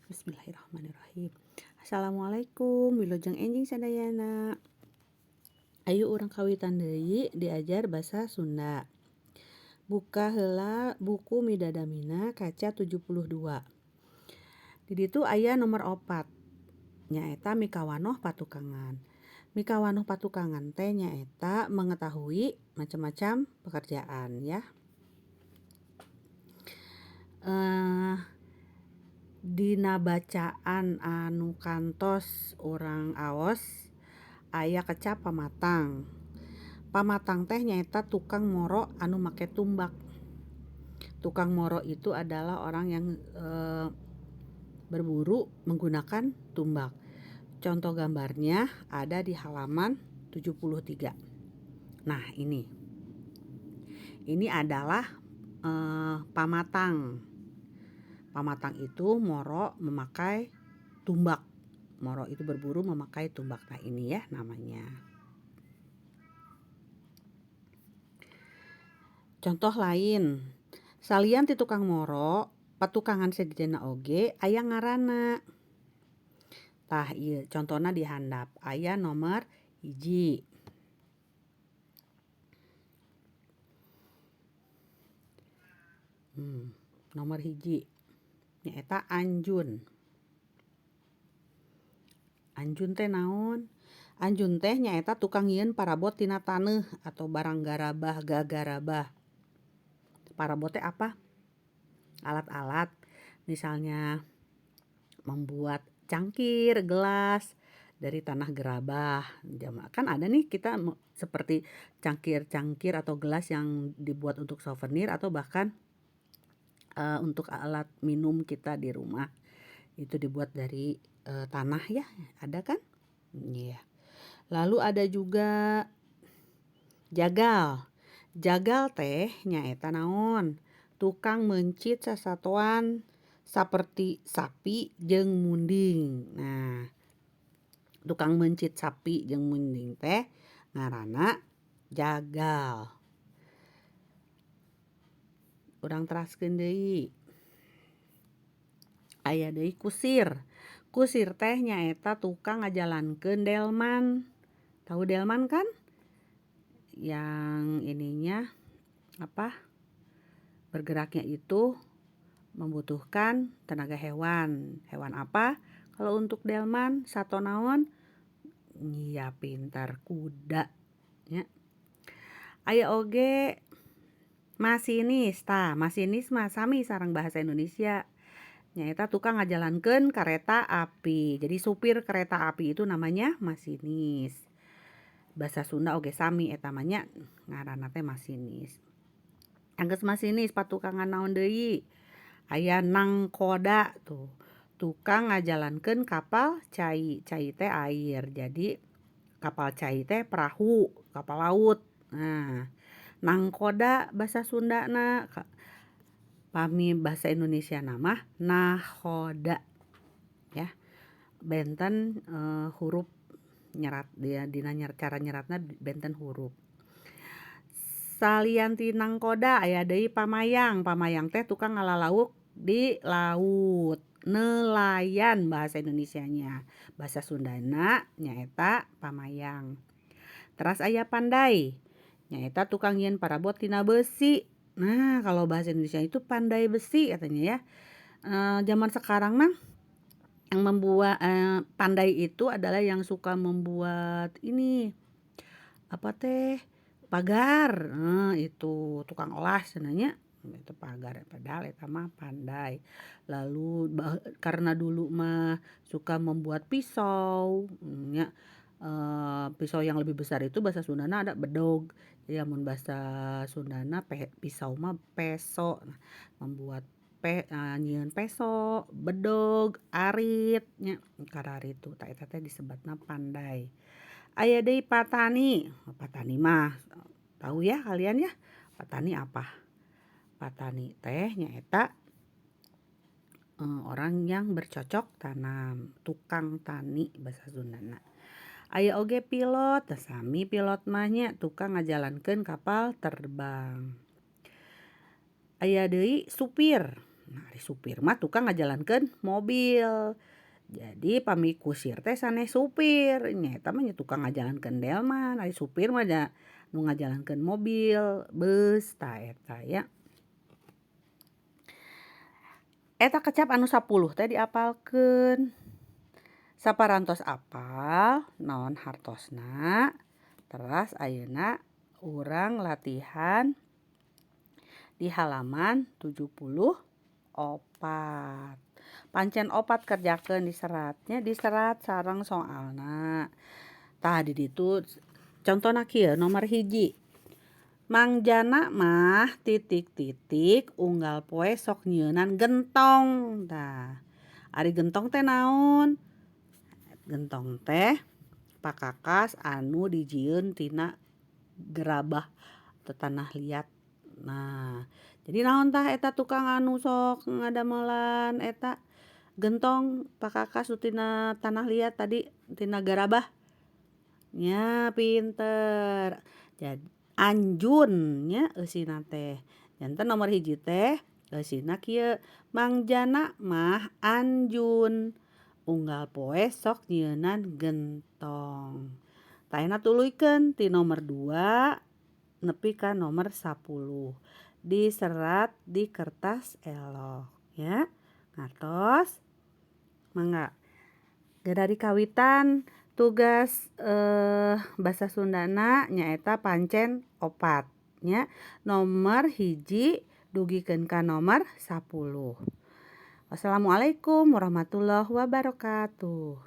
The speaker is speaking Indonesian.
Bismillahirrahmanirrahim. Assalamualaikum, wilujeng enjing sadayana. Ayu urang kawitan deui diajar basa Sunda. Buka heula buku Midadamina kaca 72. Di ditu aya nomor 4. Nyaeta mikawanoh patukangan. Mikawanoh patukangan teh nyaeta mengetahui macam-macam pekerjaan ya. Dina bacaan anu kantos urang aos aya kecap pamatang. Pamatang teh nyaeta tukang moro anu make tumbak. Tukang moro itu adalah orang yang berburu menggunakan tumbak. Contoh gambarnya ada di halaman 73. Nah, ini adalah pamatang. Pamatang itu moro memakai tumbak. Moro itu berburu memakai tumbak. Nah, ini ya namanya. Contoh lain. Salian ti tukang moro, patukangan sejenna oge aya ngaranna. Tah ieu contona di handap. Aya nomor 1. Nomor 1 nyaeta anjun. Anjun teh naon? Anjun teh nyaeta tukang nyieun parabot tina taneuh atau barang garabah, gagarabah. Parabot teh apa? Alat-alat. Misalnya membuat cangkir, gelas dari tanah gerabah. Kan ada nih kita seperti cangkir-cangkir atau gelas yang dibuat untuk souvenir atau bahkan untuk alat minum kita di rumah. Itu dibuat dari tanah ya, ada kan? Iya. Lalu ada juga jagal. Jagal teh nyaeta naon? Tukang mencit sasatuan saperti sapi jeung munding. Nah, tukang mencit sapi jeung munding teh ngaranna jagal. Urang teraskeun deui. Aya deui kusir. Kusir teh nyaeta tukang ngajalankeun delman. Tahu delman kan? Yang ininya bergeraknya itu membutuhkan tenaga hewan. Hewan apa? Kalau untuk delman sato naon? Iya pintar, kuda nya. Aya oge masinis. Tah, masinis mah sami sareng bahasa Indonesia. Nyaeta tukang ngajalankeun kareta api. Jadi supir kereta api itu namanya masinis. Bahasa Sunda oge sami eta mah nya ngaranna teh masinis. Anggeus masinis patukangan naon deui? Aya nangkoda tuh. Tukang ngajalankeun kapal cai. Cai teh air. Jadi kapal cai teh perahu, kapal laut. Nah, nangkoda bahasa Sundana. Pami bahasa Indonesia mah nahoda. Ya. Benten huruf nyerat dia dina cara nyeratna benten huruf. Salian ti nangkoda aya deui pamayang. Pamayang teh tukang ngalalauk di laut. Nelayan bahasa Indonesianya. Bahasa Sundana nyaeta pamayang. Teras aya pandai. Nyaeta tukang nyieun parabot tina besi. Nah, kalau bahasa Indonesia itu pandai besi katanya ya. Zaman sekarang mah yang membuat pandai itu adalah yang suka membuat ini pagar. Itu tukang olah sebenarnya itu pagar padahal eta mah pandai. Lalu karena dulu mah suka membuat pisau nya. Pisau yang lebih besar itu bahasa Sundana ada bedog. Jadi mun bahasa Sundana pisau mah peso. Nah, membuat nyieun peso, bedog, arit nya. Kararit tah eta teh disebutna pandai. Aya deui patani. Patani mah tahu ya kalian ya? Patani apa? Patani teh nyaeta orang yang bercocok tanam, tukang tani bahasa Sundana. Aya oge pilot, tah sami pilot mah nya tukang ngajalankeun kapal terbang. Aya deui supir. Nah, ari supir mah tukang ngajalankeun mobil. Jadi pamikusir teh sanes supir, nya eta mah nya tukang ngajalankeun delman, ari supir mah da nu ngajalankeun mobil, beus, tah eta ya. Eta kecap anu 10 teh diapalkeun. Saparantos apal naon hartosna, teras ayeuna urang latihan di halaman 74. Pancen opat kerjakeun di serat nya, diserat sareng soalna. Tah di ditu contona kieu nomor 1. Mangjana mah titik-titik unggal poe sok nyieunnan gentong. Tah, ari gentong teh naon? Gentong teh pakakas anu dijieun tina gerabah atau tanah liat. Nah, jadi naon tah eta tukang anu sok ngadamelan eta gentong pakakas tina tanah liat tadi tina garabah. Nya pinter. Jadi anjun nya eusina teh. Janten nomor 1 teh eusina kieu. Mangjana mah anjun. Unggal poe sok nyieunnan gentong. Tah ayeuna tuluykeun ti nomor 2 nepi ka nomor 10. Diserat di kertas elok ya. Ngartos? Mangga. Dari kawitan tugas basa Sundana nyaeta pancen opat nya. Nomor 1 dugikeun ka nomor 10. Wassalamualaikum warahmatullahi wabarakatuh.